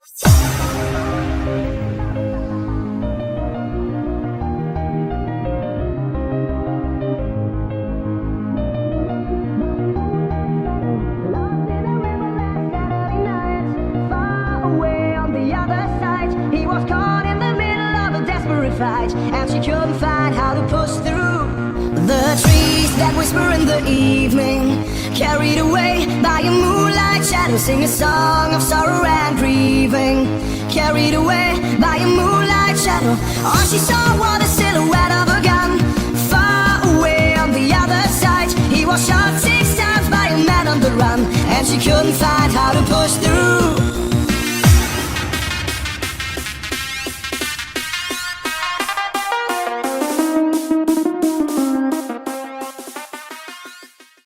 He was caught in the middle of a desperate fight, and she couldn't find how to push through. The trees that whisper in the evening, carried away by a moonlight shadow, sing a song of sorrow and grieving. Carried away by a moonlight shadow, all she saw was the silhouette of a gun. Far away on the other side, he was shot 6 times by a man on the run, and she couldn't find how to push through.